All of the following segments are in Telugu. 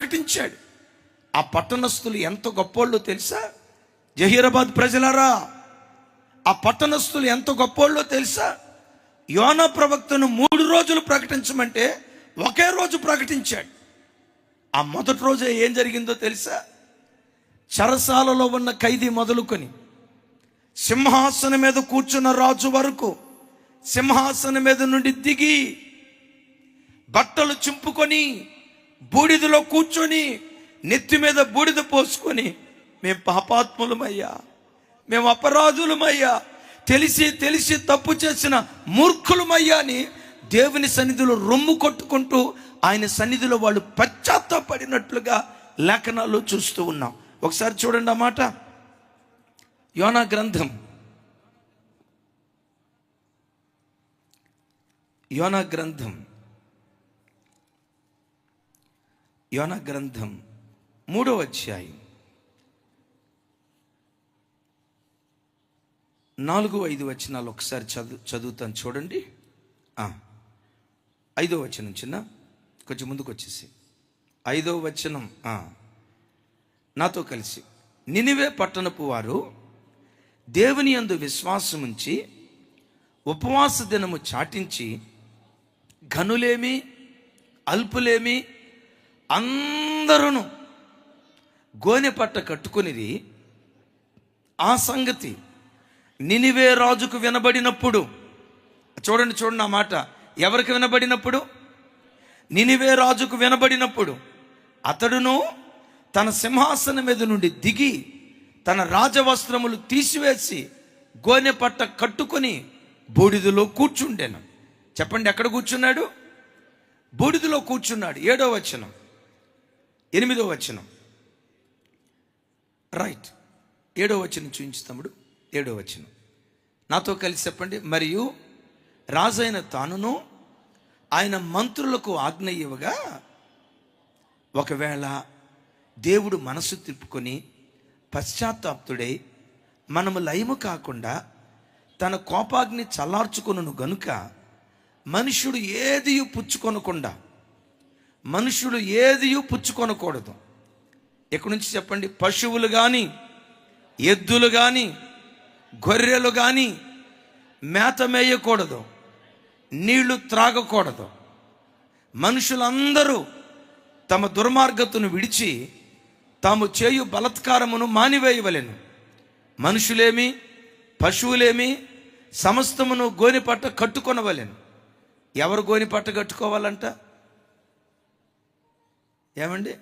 ప్రకటించాడు. ఆ పట్టణస్థులు ఎంత గొప్పోళ్ళో తెలుసా? జహీరాబాద్ ప్రజలారా, ఆ పట్టణస్థులు ఎంత గొప్పోళ్ళో తెలుసా? యోనా ప్రవక్తను 3 రోజులు ప్రకటించమంటే ఒకే రోజు ప్రకటించాడు. ఆ మొదటి రోజే ఏం జరిగిందో తెలుసా? చెరసాలలో ఉన్న ఖైదీ మొదలుకొని సింహాసనం మీద కూర్చున్న రాజు వరకు సింహాసనం మీద నుండి దిగి బట్టలు చింపుకొని బూడిదలో కూర్చొని నెత్తి మీద బూడిద పోసుకొని, మేము పాపాత్ములమయ్యా, మేము అపరాధులమయ్యా, తెలిసి తెలిసి తప్పు చేసిన మూర్ఖులమయ్యా అని దేవుని సన్నిధిలో రొమ్ము కొట్టుకుంటూ ఆయన సన్నిధిలో వాళ్ళు పశ్చాత్తాపడినట్లుగా లేఖనాల్లో చూస్తూ ఉన్నాం. ఒకసారి చూడండి ఆ మాట. యోనా గ్రంథం 3వ అధ్యాయం 4-5 వచనాలు ఒకసారి చదువుతాను చూడండి. 5వ వచనం చిన్న కొంచెం ముందుకు వచ్చేసి 5వ వచనం. నాతో కలిసి, నినివే పట్టణపు వారు దేవుని యందు విశ్వాసముంచి ఉపవాస దినము చాటించి ఘనులేమి అల్పులేమి అందరూ గోనె పట్ట కట్టుకొనిరి. ఆ సంగతి నినివే రాజుకు వినబడినప్పుడు, చూడండి ఆ మాట. ఎవరికి వినబడినప్పుడు? నినివే రాజుకు వినబడినప్పుడు అతడును తన సింహాసనం మీద నుండి దిగి తన రాజవస్త్రములు తీసివేసి గోనె పట్ట కట్టుకొని బూడిదలో కూర్చుండెను. చెప్పండి, ఎక్కడ కూర్చున్నాడు? బూడిదలో కూర్చున్నాడు. 7వ వచనం, 8వ వచనం. రైట్, 7వ వచనం చూపించుతాముడు. 7వ వచనం నాతో కలిసి చెప్పండి. మరియు రాజైన తానును ఆయన మంత్రులకు ఆజ్ఞ ఇవ్వగా, ఒకవేళ దేవుడు మనసు తిప్పుకొని పశ్చాత్తాప్తుడై మనము లయము కాకుండా తన కోపాగ్ని చల్లార్చుకొనును గనుక మనుష్యుడు ఏదియు పుచ్చుకొనకూడదు. ఎక్కడి నుంచి చెప్పండి? పశువులు కానీ, ఎద్దులు కానీ, గొర్రెలు కానీ మేత మేయకూడదు, నీళ్లు త్రాగకూడదు. మనుషులందరూ తమ దుర్మార్గతను విడిచి తాము చేయు బలత్కారమును మానివేయవలెను. మనుషులేమి పశువులేమి సమస్తమును గోనెపట్ట కట్టుకొనవలెను. ఎవరు గోనెపట్ట కట్టుకోవాలంట? ఏమండి?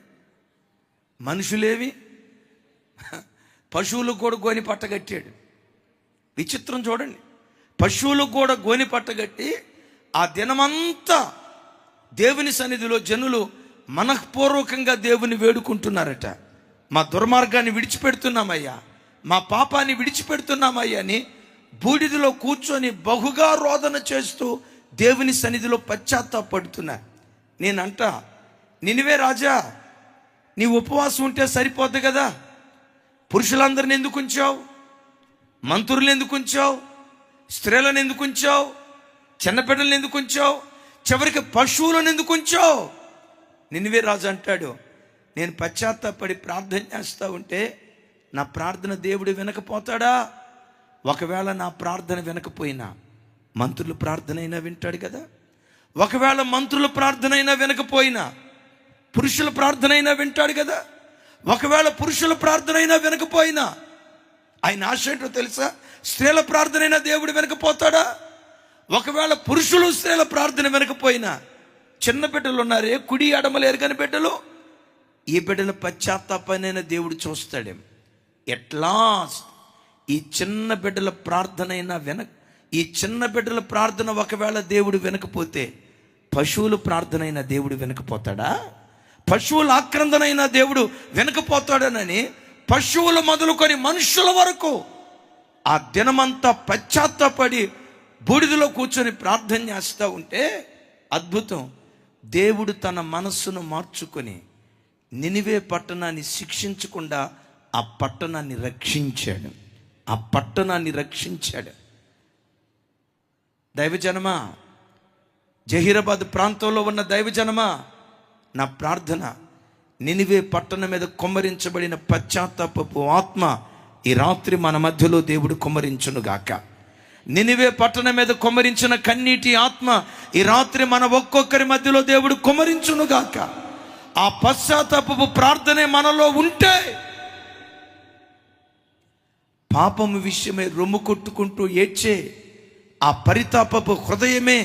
మనుషులేమి పశువులకు కూడా గోనెపట్ట కట్టాడు. విచిత్రం చూడండి. పశువులకు కూడా గోనెపట్ట కట్టి ఆ దినమంతా దేవుని సన్నిధిలో జనులు మనఃపూర్వకంగా దేవుని వేడుకుంటున్నారట. మా దుర్మార్గాన్ని విడిచిపెడుతున్నామయ్యా, మా పాపాన్ని విడిచిపెడుతున్నామయ్యా అని బూడిదలో కూర్చొని బహుగా రోదన చేస్తూ దేవుని సన్నిధిలో పశ్చాత్తాపడుతున్నారు. నేనంట, నినివే రాజా, నీ ఉపవాసం ఉంటే సరిపోద్ది కదా. పురుషులందరిని ఎందుకు ఉంచావు? మంత్రులను ఎందుకు ఉంచావు? స్త్రీలను ఎందుకు ఉంచావు? చిన్నపిల్లలను ఎందుకు ఉంచావు? చివరికి పశువులను ఎందుకు ఉంచావు? నినివే రాజు అంటాడు, నేను పశ్చాత్తాపడి ప్రార్థన చేస్తూ ఉంటే నా ప్రార్థన దేవుడు వినకపోతాడా? ఒకవేళ నా ప్రార్థన వినకపోయినా మంత్రుల ప్రార్థన అయినా వింటాడు కదా. ఒకవేళ మంత్రుల ప్రార్థన అయినా వినకపోయినా పురుషుల ప్రార్థన అయినా వింటాడు కదా. ఒకవేళ పురుషుల ప్రార్థన అయినా వినకపోయినా ఆయన ఆశ ఏంటో తెలుసా? స్త్రీల ప్రార్థన అయినా దేవుడు వినకపోతాడా? ఒకవేళ పురుషులు స్త్రీల ప్రార్థన వినకపోయినా చిన్న బిడ్డలు ఉన్నారే, కుడి ఎడమలేరు కాని బిడ్డలు, ఈ బిడ్డల పశ్చాత్తాపనైనా దేవుడు చూస్తాడేం. ఎట్లా ఈ చిన్న బిడ్డల ప్రార్థన అయినా ఈ చిన్న బిడ్డల ప్రార్థన ఒకవేళ దేవుడు వినకపోతే పశువుల ప్రార్థన అయినా దేవుడు వినకపోతాడా? పశువుల ఆక్రందనైనా దేవుడు వినకపోతాడనని పశువులు మొదలుకొని మనుషుల వరకు ఆ దినమంతా పశ్చాత్తాపడి బూడిదలో కూర్చొని ప్రార్థన చేస్తూ ఉంటే అద్భుతం, దేవుడు తన మనస్సును మార్చుకొని నినివే పట్టణాన్ని శిక్షించకుండా ఆ పట్టణాన్ని రక్షించాడు. దైవజనమా, జహీరాబాద్ ప్రాంతంలో ఉన్న దైవజనమా, నా ప్రార్థన నినివే పట్టణం మీద కుమ్మరించబడిన పశ్చాత్తాపపు ఆత్మ ఈ రాత్రి మన మధ్యలో దేవుడు కుమ్మరించునుగాక. నినివే పట్టణం మీద కుమ్మరించిన కన్నీటి ఆత్మ ఈ రాత్రి మన ఒక్కొక్కరి మధ్యలో దేవుడు కుమ్మరించునుగాక. ఆ పశ్చాత్తాపపు ప్రార్థనే మనలో ఉంటే, పాపము విషయమే రొమ్ము కొట్టుకుంటూ ఏడ్చే ఆ పరితాపపు హృదయమే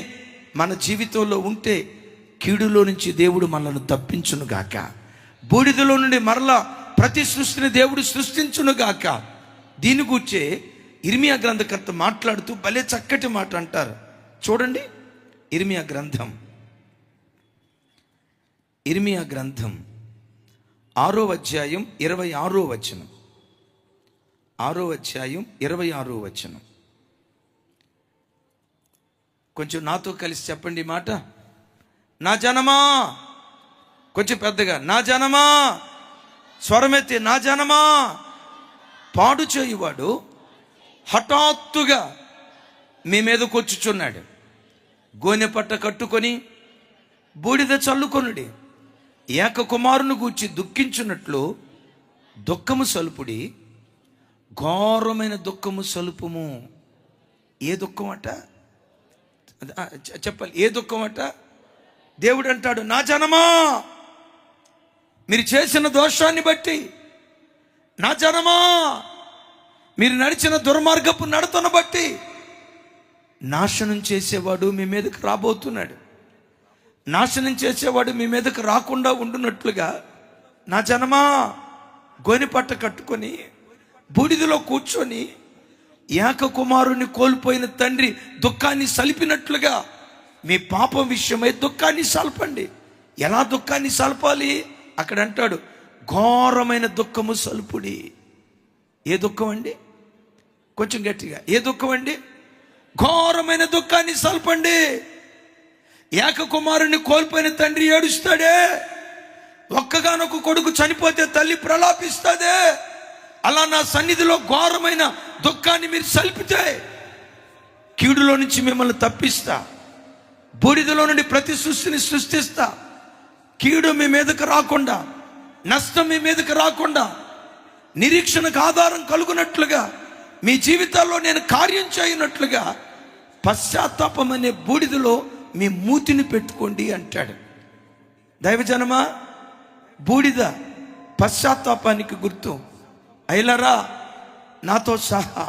మన జీవితంలో ఉంటే, కీడులో నుంచి దేవుడు మనల్ని తప్పించునుగాక. బూడిదలో నుండి మరలా ప్రతి సృష్టిని దేవుడు సృష్టించునుగాక. దీని గురించే ఇర్మియా గ్రంథకర్త మాట్లాడుతూ భలే చక్కటి మాట అంటారు. చూడండి, ఇర్మియా గ్రంథం 6వ అధ్యాయం 26వ వచనం. 6వ అధ్యాయం 26వ వచనం. కొంచెం నాతో కలిసి చెప్పండి ఈ మాట. నా జనమా, కొంచెం పెద్దగా, నా జనమా, స్వరమెత్తి, నా జనమా, పాడు చేయువాడు హఠాత్తుగా మీ మీదకు వచ్చుచున్నాడు. గోనె పట్ట కట్టుకొని బూడిద చల్లుకొనుడి. ఏక కుమారుని గూర్చి దుఃఖించున్నట్లు దుఃఖము సలుపుడి, ఘోరమైన దుఃఖము సలుపుము. ఏ దుఃఖం అట చెప్పాలి, ఏ దుఃఖం అట? దేవుడు అంటాడు, నా జనమా, మీరు చేసిన దోషాన్ని బట్టి, నా జనమా, మీరు నడిచిన దుర్మార్గపు నడతను బట్టి నాశనం చేసేవాడు మీ మీదకి రాబోతున్నాడు. నాశనం చేసేవాడు మీ మీదకి రాకుండా ఉండునట్లుగా, నా జనమా, గోనె పట్ట కట్టుకొని బూడిదలో కూర్చొని ఏక కుమారుని కోల్పోయిన తండ్రి దుఃఖాన్ని సలిపినట్లుగా మీ పాపం విషయమై దుఃఖాన్ని సల్పండి. ఎలా దుఃఖాన్ని సల్పాలి? అక్కడ అంటాడు, ఘోరమైన దుఃఖము సలుపుడి. ఏ దుఃఖం అండి? కొంచెం గట్టిగా, ఏ దుఃఖం అండి? ఘోరమైన దుఃఖాన్ని సల్పండి. ఏక కుమారుని కోల్పోయిన తండ్రి ఏడుస్తాడే, ఒక్కగానొక కొడుకు చనిపోతే తల్లి ప్రలాపిస్తాదే, అలా నా సన్నిధిలో ఘోరమైన దుఃఖాన్ని మీరు సల్పితే కీడులో నుంచి మిమ్మల్ని తప్పిస్తా. బూడిదలో నుండి ప్రతి సృష్టిని సృష్టిస్తా. కీడు మీ మీదకు రాకుండా, నష్టం మీ మీదకు రాకుండా, నిరీక్షణకు ఆధారం కలుగునట్లుగా, మీ జీవితాల్లో నేను కార్యం చేయనట్లుగా పశ్చాత్తాపం అనే బూడిదలో మీ మూతిని పెట్టుకోండి అంటాడు. దైవజనమా, బూడిద పశ్చాత్తాపానికి గుర్తు. అయిలరా, నాతో సహా,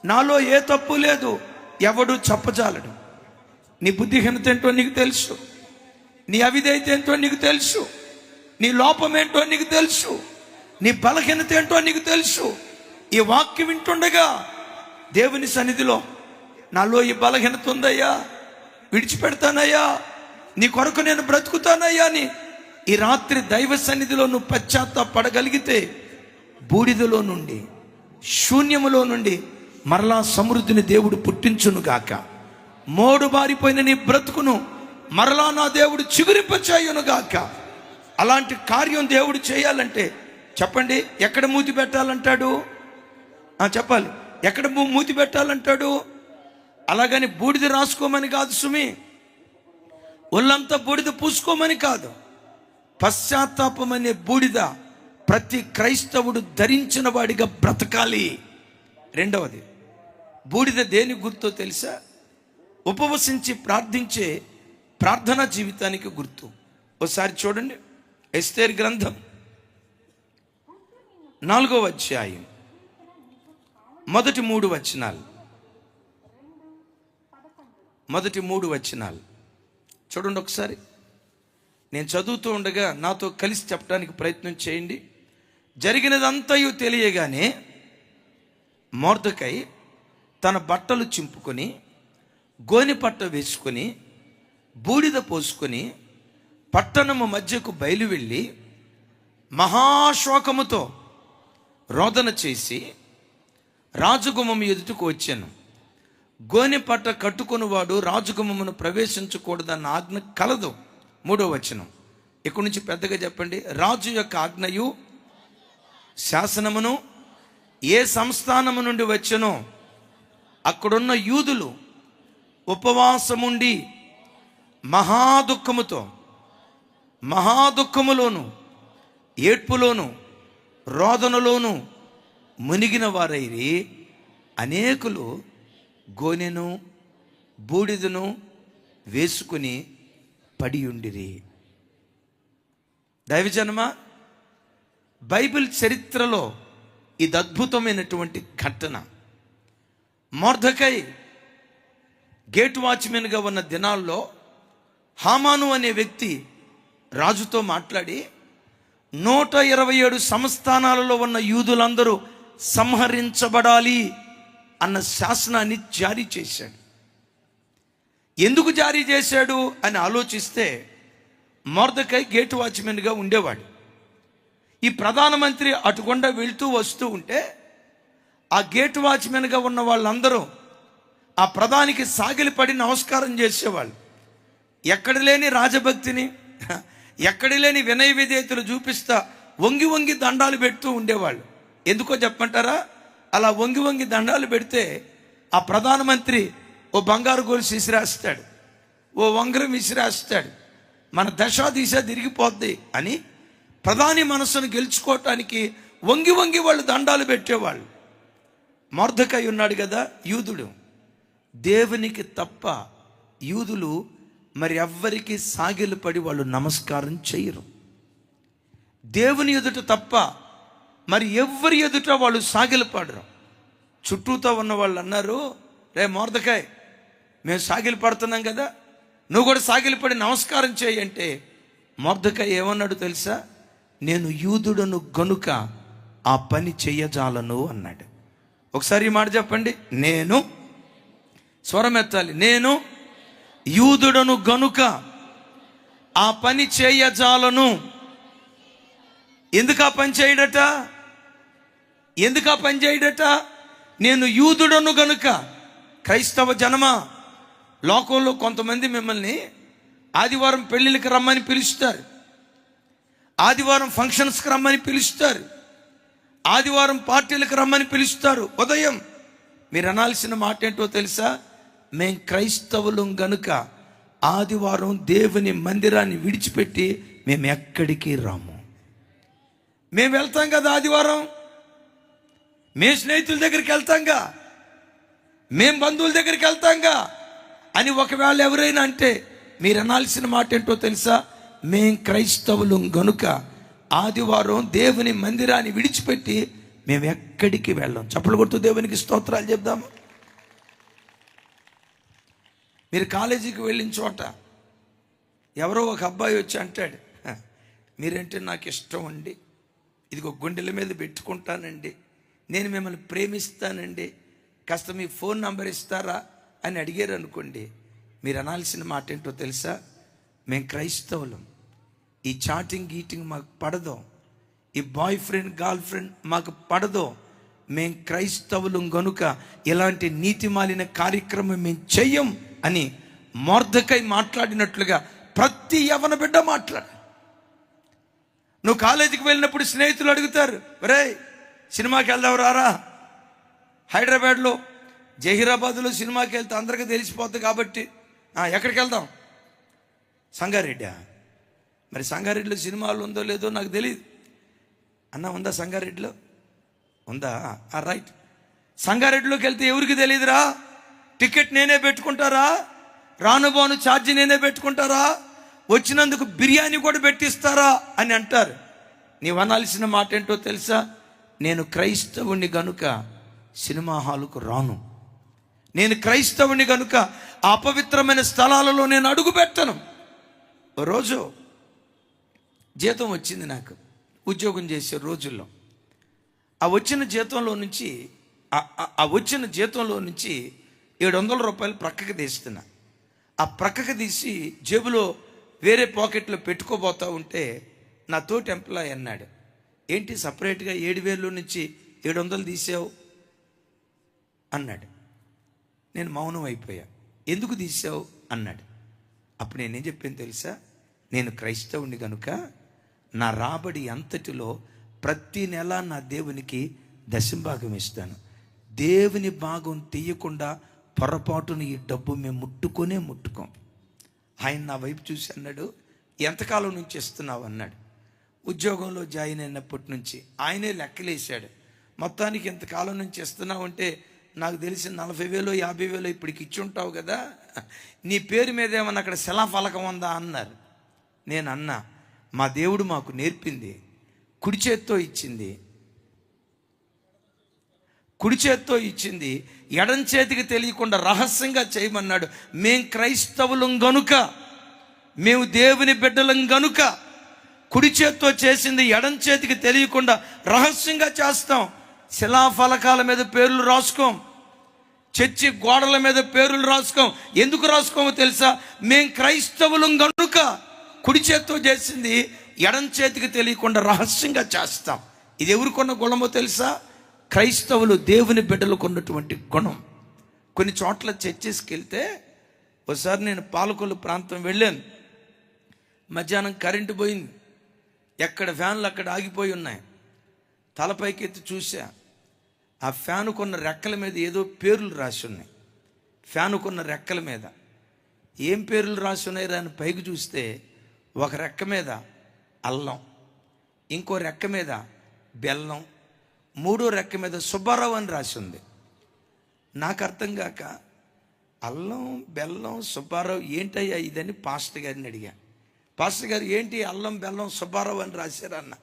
నాలో ఏ తప్పు లేదు, ఎవడు చెప్పజాలడు. నీ బుద్ధిహీనత ఏంటో నీకు తెలుసు, నీ అవిధేయత ఏంటో నీకు తెలుసు, నీ లోపం ఏంటో నీకు తెలుసు, నీ బలహీనత ఏంటో నీకు తెలుసు. ఈ వాక్యం వింటుండగా దేవుని సన్నిధిలో, నాలో ఈ బలహీనత ఉందయ్యా, విడిచిపెడతానయ్యా, నీ కొరకు నేను బ్రతుకుతానయ్యా అని ఈ రాత్రి దైవ సన్నిధిలో నువ్వు పశ్చాత్తాపడగలిగితే, బూడిదలో నుండి, శూన్యములో నుండి మరలా సమృద్ధిని దేవుడు పుట్టించునుగాక. మోడు బారిపోయిన నీ బ్రతుకును మరలా నా దేవుడు చిగురింపచేయునుగాక. అలాంటి కార్యం దేవుడు చేయాలంటే చెప్పండి, ఎక్కడ మూతి పెట్టాలంటాడు? చెప్పాలి, ఎక్కడ మూతి పెట్టాలంటాడు? అలాగని బూడిద రాసుకోమని కాదు సుమి, ఒళ్ళంతా బూడిద పూసుకోమని కాదు. పశ్చాత్తాపం అనే బూడిద ప్రతి క్రైస్తవుడు ధరించిన వాడిగా బ్రతకాలి. రెండవది, బూడిద దేని గుర్తో తెలుసా? ఉపవసించి ప్రార్థించే ప్రార్థనా జీవితానికి గుర్తు. ఒకసారి చూడండి, ఎస్తేర్ గ్రంథం 4వ అధ్యాయం మొదటి 3 వచనాలు. మొదటి 3 వచనాలు చూడండి ఒకసారి. నేను చదువుతూ ఉండగా నాతో కలిసి చెప్పడానికి ప్రయత్నం చేయండి. జరిగినదంతయు తెలియగానే మొర్దెకై తన బట్టలు చింపుకొని, గోనె పట్ట వేసుకొని, బూడిద పోసుకొని పట్టణము మధ్యకు బయలు వెళ్ళి మహాశోకముతో రోదన చేసి రాజగుమ్మము ఎదుటకు వచ్చాను. గోనె పట్ట కట్టుకుని వాడు రాజగుమ్మమును ప్రవేశించకూడదన్న ఆజ్ఞ కలదు. 3వ వచనం, ఇక్కడి నుంచి పెద్దగా చెప్పండి. రాజు యొక్క ఆజ్ఞయు శాసనమును ఏ సంస్థానము నుండి వచ్చనో అక్కడున్న యూదులు ఉపవాసముండి మహాదుఃఖములోను ఏడ్పులోను రోదనలోను మునిగిన వారైరి, అనేకులు గోనెను బూడిదను వేసుకుని పడి ఉండిరి. దైవజనమ, బైబిల్ చరిత్రలో ఇది అద్భుతమైనటువంటి ఘటన. మొర్దెకై గేట్ వాచ్మెన్గా ఉన్న దినాల్లో హామాను అనే వ్యక్తి రాజుతో మాట్లాడి 127 సంస్థానాలలో ఉన్న యూదులందరూ సంహరించబడాలి అన్న శాసనాన్ని జారీ చేశాడు. ఎందుకు జారీ చేశాడు అని ఆలోచిస్తే, మొర్దెకై గేట్ వాచ్మెన్గా ఉండేవాడు. ఈ ప్రధానమంత్రి అటుగుండా వెళ్తూ వస్తూ ఉంటే ఆ గేట్ వాచ్మెన్గా ఉన్న వాళ్ళందరూ ఆ ప్రధానికి సాగిలిపడి నమస్కారం చేసేవాళ్ళు. ఎక్కడ లేని రాజభక్తిని, ఎక్కడ లేని వినయ విధేయతలు చూపిస్తా వంగి వంగి దండాలు పెడుతూ ఉండేవాళ్ళు. ఎందుకో చెప్పమంటారా? అలా వంగి వంగి దండాలు పెడితే ఆ ప్రధానమంత్రి ఓ బంగారు గొలుసు విసిరేస్తాడు, ఓ వంగరం విసిరేస్తాడు, మన దశ దిశ తిరిగిపోద్ది అని ప్రధాని మనసును గెలుచుకోవటానికి వంగి వంగి వాళ్ళు దండాలు పెట్టేవాళ్ళు. మొర్దెకై ఉన్నాడు కదా, యూదుడు. దేవునికి తప్ప యూదులు మరి ఎవ్వరికి సాగిలపడి వాళ్ళు నమస్కారం చేయరు. దేవుని ఎదుట తప్ప మరి ఎవ్వరి ఎదుట వాళ్ళు సాగిలపడరు. చుట్టూతో ఉన్న వాళ్ళు అన్నారు, రే మొర్దెకై, మేము సాగిలపడుతున్నాం కదా, నువ్వు కూడా సాగిలపడి నమస్కారం చేయి అంటే మొర్దెకై ఏమన్నాడు తెలుసా? నేను యూదుడను గనుక ఆ పని చెయ్యజాలను అన్నాడు. ఒకసారి ఈ మాట చెప్పండి. నేను, స్వరం ఎత్తాలి, నేను యూదుడను గనుక ఆ పని చేయజాలను. ఎందుకు ఆ పని చేయడట? ఎందుకు ఆ పని చేయడట? నేను యూదుడను గనుక. క్రైస్తవ జనమా, లోకంలో కొంతమంది మిమ్మల్ని ఆదివారం పెళ్ళిళ్ళకి రమ్మని పిలుస్తారు, ఆదివారం ఫంక్షన్స్కి రమ్మని పిలుస్తారు, ఆదివారం పార్టీలకు రమ్మని పిలుస్తారు. ఉదయం మీరు అనాల్సిన మాట ఏంటో తెలుసా? మేం క్రైస్తవులం గనుక ఆదివారం దేవుని మందిరాన్ని విడిచిపెట్టి మేము ఎక్కడికి రాము. మేము వెళ్తాం కదా ఆదివారం, మేము స్నేహితుల దగ్గరికి వెళ్తాంగా, మేము బంధువుల దగ్గరికి వెళ్తాంగా అని ఒకవేళ ఎవరైనా అంటే మీరు అనాల్సిన మాట ఏంటో తెలుసా? మేం క్రైస్తవులం గనుక ఆదివారం దేవుని మందిరాన్ని విడిచిపెట్టి మేము ఎక్కడికి వెళ్ళాం. చప్పలు కొడుతూ దేవునికి స్తోత్రాలు చెప్దాము. మీరు కాలేజీకి వెళ్ళిన చోట ఎవరో ఒక అబ్బాయి వచ్చి అంటాడు, మీరంటే నాకు ఇష్టం అండి, ఇదిగో గుండెల మీద పెట్టుకుంటానండి, నేను మిమ్మల్ని ప్రేమిస్తానండి, కాస్త మీ ఫోన్ నంబర్ ఇస్తారా అని అడిగారు అనుకోండి. మీరు అనాల్సిన మాట ఏంటో తెలుసా? మేము క్రైస్తవులం, ఈ చాటింగ్ గీటింగ్ మాకు పడదు, ఈ బాయ్ ఫ్రెండ్ గర్ల్ ఫ్రెండ్ మాకు పడదు, మేం క్రైస్తవులం గనుక ఇలాంటి నీతిమాలిన కార్యక్రమం మేము చెయ్యం అని మొర్దెకై మాట్లాడినట్లుగా ప్రతి యవన బిడ్డ మాట్లాడు. నువ్వు కాలేజీకి వెళ్ళినప్పుడు స్నేహితులు అడుగుతారు, ఒరే సినిమాకి వెళ్దాం రారా, హైదరాబాద్లో జహీరాబాద్లో సినిమాకి వెళ్తే అందరికీ తెలిసిపోతుంది కాబట్టి ఎక్కడికి వెళ్దాం? సంగారెడ్డి. మరి సంగారెడ్డిలో సినిమాలు ఉందో లేదో నాకు తెలియదు. అన్న ఉందా సంగారెడ్డిలో? ఉందా? రైట్. సంగారెడ్డిలోకి వెళ్తే ఎవరికి తెలియదురా? టికెట్ నేనే పెట్టుకుంటారా, రానుబాను ఛార్జీ నేనే పెట్టుకుంటారా, వచ్చినందుకు బిర్యానీ కూడా పెట్టిస్తారా అని అంటారు. నీవు అనాల్సిన మాట ఏంటో తెలుసా? నేను క్రైస్తవుని గనుక సినిమా హాలుకు రాను, నేను క్రైస్తవుని గనుక అపవిత్రమైన స్థలాలలో నేను అడుగు పెట్టను. రోజు జీతం వచ్చింది నాకు, ఉద్యోగం చేసే రోజుల్లో. ఆ వచ్చిన జీతంలో నుంచి 700 రూపాయలు ప్రక్కకి తీస్తున్నా. ఆ ప్రక్కకి తీసి జేబులో వేరే పాకెట్లో పెట్టుకోబోతా ఉంటే నా తోటి ఎంప్లాయ్ అన్నాడు, ఏంటి సపరేట్గా 7,000 నుంచి 700 తీసావు అన్నాడు. నేను మౌనం అయిపోయా. ఎందుకు తీసావు అన్నాడు. అప్పుడు నేనేం చెప్పాను తెలుసా? నేను క్రైస్తవుని కనుక నా రాబడి అంతటిలో ప్రతి నెల నా దేవునికి దశంభాగం ఇస్తాను. దేవుని భాగం తీయకుండా పొరపాటున ఈ డబ్బు మేము ముట్టుకోం. ఆయన నా వైపు చూసి అన్నాడు, ఎంతకాలం నుంచి ఇస్తున్నావు అన్నాడు. ఉద్యోగంలో జాయిన్ అయినప్పటి నుంచి ఆయనే లెక్కలేశాడు. మొత్తానికి ఇంతకాలం నుంచి ఇస్తున్నావు అంటే నాకు తెలిసి 40,000 50,000 ఇప్పటికి ఇచ్చి ఉంటావు కదా, నీ పేరు మీద ఏమన్నా అక్కడ శిలాఫలకం ఉందా అన్నారు. నేను అన్నా, మా దేవుడు మాకు నేర్పింది, కుడి చేత్తో ఇచ్చింది, కుడి చేత్తో ఇచ్చింది, ఎడం చేతికి తెలియకుండా రహస్యంగా చేయమన్నాడు. మేం క్రైస్తవులం గనుక, మేము దేవుని బిడ్డలం గనుక కుడి చేత్తో చేసింది ఎడం చేతికి తెలియకుండా రహస్యంగా చేస్తాం. శిలాఫలకాల మీద పేర్లు రాసుకోం, చర్చి గోడల మీద పేర్లు రాసుకోం. ఎందుకు రాసుకోమో తెలుసా? మేం క్రైస్తవులం గనుక కుడి చేత్తో చేసింది ఎడం చేతికి తెలియకుండా రహస్యంగా చేస్తాం. ఇది ఎవరికొన్న గుణమో తెలుసా? క్రైస్తవులు దేవుని బిడ్డలకు ఉన్నటువంటి గుణం. కొన్ని చోట్ల చర్చెస్కి వెళ్తే, ఒకసారి నేను పాలకొల్లు ప్రాంతం వెళ్ళాను. మధ్యాహ్నం కరెంటు పోయింది, ఎక్కడ ఫ్యాన్లు అక్కడ ఆగిపోయి ఉన్నాయి. తలపైకి ఎత్తి చూసా, ఆ ఫ్యానుకున్న రెక్కల మీద ఏదో పేర్లు రాసి ఉన్నాయి. ఫ్యానుకున్న రెక్కల మీద ఏం పేర్లు రాసి ఉన్నాయి అని పైకి చూస్తే, ఒక రెక్క మీద అల్లం, ఇంకో రెక్క మీద బెల్లం, మూడో రెక్క మీద సుబ్బారావు అని రాసి ఉంది. నాకు అర్థం కాక అల్లం బెల్లం సుబ్బారావు ఏంటయ్యా ఇదని పాస్టర్ గారిని అడిగా. పాస్టర్ గారు, ఏంటి అల్లం బెల్లం సుబ్బారావు అని రాశారన్న.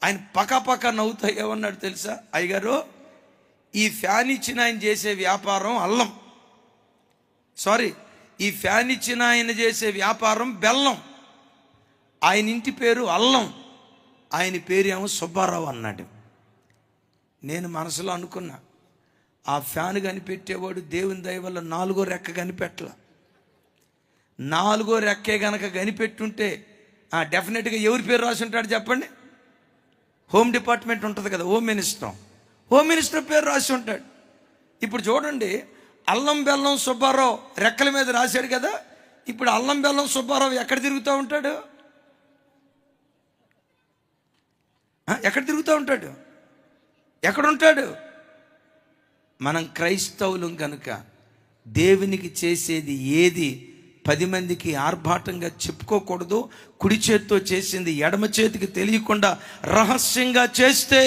ఆయన పకాపక నవ్వుతా ఏమన్నాడు తెలుసా? అయ్యగారు, ఈ ఫ్యాన్ ఇచ్చిన ఆయన చేసే వ్యాపారం అల్లం, ఈ ఫ్యాన్ ఇచ్చిన ఆయన చేసే వ్యాపారం బెల్లం, ఆయన ఇంటి పేరు అల్లం, ఆయన పేరు ఏమో సుబ్బారావు అన్నాడు. నేను మనసులో అనుకున్నా, ఆ ఫ్యాన్ కనిపెట్టేవాడు దేవుని దయ వల్ల 4వ రెక్క కనిపెట్టల. 4వ రెక్కే కనుక కనిపెట్టుంటే డెఫినెట్గా ఎవరి పేరు రాసి ఉంటాడు చెప్పండి? హోమ్ డిపార్ట్మెంట్ ఉంటుంది కదా, హోమ్ మినిస్టర్ పేరు రాసి ఉంటాడు. ఇప్పుడు చూడండి, అల్లం బెల్లం సుబ్బారావు రెక్కల మీద రాశాడు కదా. ఇప్పుడు అల్లం బెల్లం సుబ్బారావు ఎక్కడ తిరుగుతూ ఉంటాడు? ఎక్కడ తిరుగుతూ ఉంటాడు? ఎక్కడుంటాడు? మనం క్రైస్తవులం కనుక దేవునికి చేసేది ఏది 10 మందికి ఆర్భాటంగా చెప్పుకోకూడదు. కుడి చేత్తో చేసింది ఎడమ చేతికి తెలియకుండా రహస్యంగా చేస్తే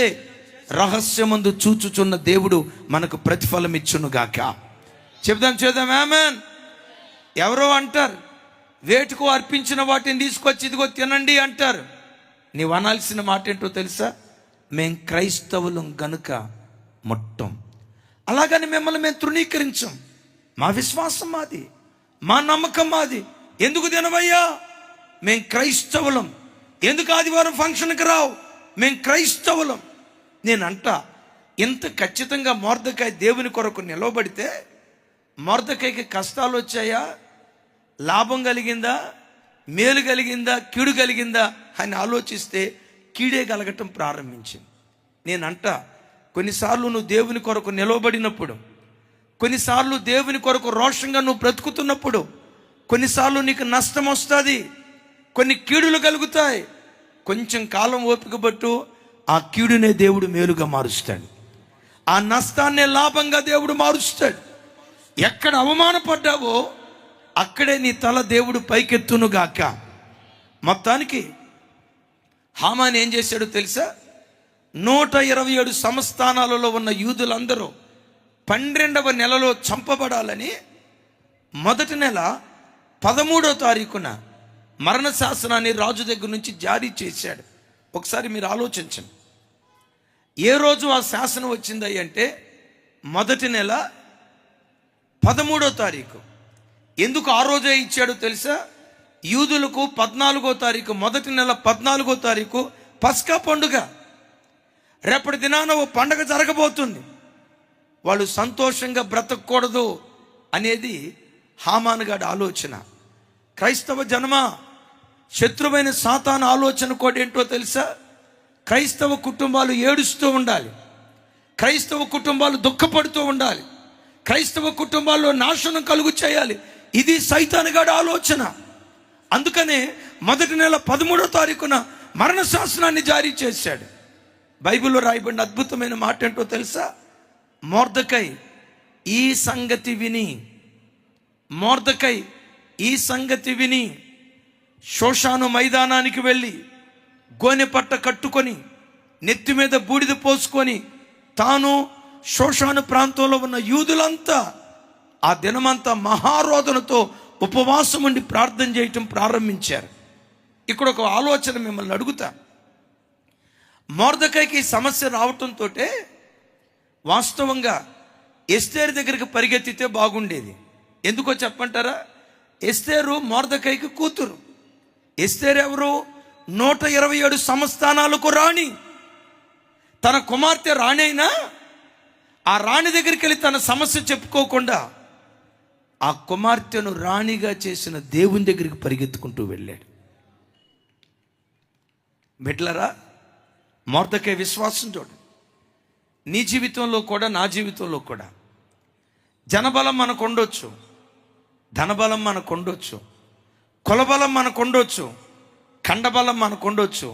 రహస్యమందు చూచుచున్న దేవుడు మనకు ప్రతిఫలం ఇచ్చునుగాక. చేద్దాం ఆమేన్. ఎవరో అంటారు, వేటుకు అర్పించిన వాటిని తీసుకొచ్చి ఇదిగో తినండి అంటారు. నీవు అనాల్సిన మాట ఏంటో తెలుసా? మేం క్రైస్తవులం గనుక మొట్టం. అలాగని మిమ్మల్ని మేము తృణీకరించాం. మా విశ్వాసం మాది, మా నమ్మకం మాది. ఎందుకు తినవయ్యా? మేం క్రైస్తవులం. ఎందుకు ఆదివారం ఫంక్షన్కి రావు? మేం క్రైస్తవులం. నేనంట, ఇంత ఖచ్చితంగా మొర్దెకాయ్ దేవుని కొరకు నిలవబడితే మొర్దెకాయ్కి కష్టాలు వచ్చాయా, లాభం కలిగిందా, మేలు కలిగిందా, కీడు కలిగిందా అని ఆలోచిస్తే కీడే కలగటం ప్రారంభించింది. నేనంట, కొన్నిసార్లు నువ్వు దేవుని కొరకు నిలవబడినప్పుడు, కొన్నిసార్లు దేవుని కొరకు రోషంగా నువ్వు బ్రతుకుతున్నప్పుడు, కొన్నిసార్లు నీకు నష్టం వస్తుంది, కొన్ని కీడులు కలుగుతాయి. కొంచెం కాలం ఓపిక పట్టు, ఆ కీడునే దేవుడు మేలుగా మారుస్తాడు, ఆ నష్టాన్నే లాభంగా దేవుడు మారుస్తాడు. ఎక్కడ అవమానపడ్డావో అక్కడే నీ తల దేవుడు పైకెత్తునుగాక. మొత్తానికి హామాన్ ఏం చేశాడో తెలుసా? 127 సంస్థానాలలో ఉన్న యూదులందరూ 12వ నెలలో చంపబడాలని మొదటి నెల 13వ తారీఖున మరణ శాసనాన్ని రాజు దగ్గర నుంచి జారీ చేశాడు. ఒకసారి మీరు ఆలోచించండి, ఏ రోజు ఆ శాసనం వచ్చింది అంటే మొదటి నెల 13వ తారీఖు. ఎందుకు ఆ రోజే ఇచ్చాడో తెలుసా? యూదులకు 14వ తారీఖు, మొదటి నెల 14వ తారీఖు పస్కా పండుగ. రేపటి దినాన ఓ పండుగ జరగబోతుంది. వాళ్ళు సంతోషంగా బ్రతకూడదు అనేది హామాను గాడి ఆలోచన. క్రైస్తవ జనమా, శత్రువైన సాతాను ఆలోచన కూడా ఏంటో తెలుసా? క్రైస్తవ కుటుంబాలు ఏడుస్తూ ఉండాలి, క్రైస్తవ కుటుంబాలు దుఃఖపడుతూ ఉండాలి, క్రైస్తవ కుటుంబాల్లో నాశనం కలుగు చేయాలి. ఇది సైతాను గాడి ఆలోచన. అందుకనే మొదటి నెల 13వ తారీఖున మరణ శాసనాన్ని జారీ చేశాడు. బైబిల్లో రాయబడిన అద్భుతమైన మాట ఏంటో తెలుసా? మొర్దెకాయ్ ఈ సంగతి విని షోషాను మైదానానికి వెళ్ళి గోనె పట్ట కట్టుకొని నెత్తి మీద బూడిద పోసుకొని తాను షోషాను ప్రాంతంలో ఉన్న యూదులంతా ఆ దినమంతా మహారోదనతో ఉపవాసం ఉండి ప్రార్థన చేయటం ప్రారంభించారు. ఇక్కడ ఒక ఆలోచన మిమ్మల్ని అడుగుతా. మొర్దెకైకి ఈ సమస్య రావటంతో వాస్తవంగా ఎస్తేరు దగ్గరికి పరిగెత్తితే బాగుండేది. ఎందుకో చెప్పంటారా? ఎస్తేరు మొర్దెకైకి కూతురు. ఎస్తేరు ఎవరు? 127 సంస్థానాలకు రాణి. తన కుమార్తె రాణి అయినా ఆ రాణి దగ్గరికి వెళ్ళి తన సమస్య చెప్పుకోకుండా ఆ కుమార్తెను రాణిగా చేసిన దేవుని దగ్గరికి పరిగెత్తుకుంటూ వెళ్ళాడు. బిడ్డలారా, మొర్దెకై విశ్వాసం చూడు. నీ జీవితంలో కూడా నా జీవితంలో కూడా జనబలం మనకు ఉండొచ్చు, ధనబలం మనకు ఉండొచ్చు, కులబలం మనకు ఉండొచ్చు, ఖండబలం మనకు ఉండొచ్చు,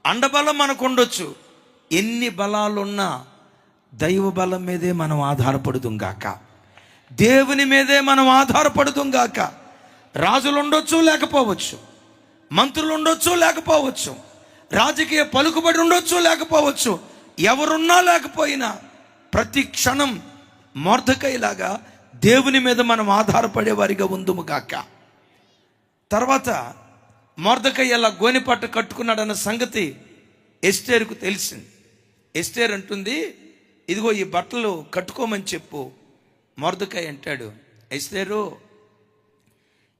అండబలం మనకు ఉండొచ్చు. ఎన్ని బలాలున్నా దైవ బలం మీదే మనం ఆధారపడుదుం గాక, దేవుని మీదే మనం ఆధారపడుదుం గాక. రాజులు ఉండొచ్చు, లేకపోవచ్చు, మంత్రులు ఉండొచ్చు, లేకపోవచ్చు, రాజకీయ పలుకుబడి ఉండొచ్చు, లేకపోవచ్చు, ఎవరున్నా లేకపోయినా ప్రతి క్షణం మొర్దెకైలాగా దేవుని మీద మనం ఆధారపడే వారిగా ఉందుము గాక. తర్వాత మొర్దెకై అలా గోనెపట్ట కట్టుకున్నాడన్న సంగతి ఎస్తేరుకు తెలిసింది. ఎస్తేరు అంటుంది, ఇదిగో ఈ బట్టలు కట్టుకోమని చెప్పు. మొర్దెకై అంటాడు, ఎస్తేరు,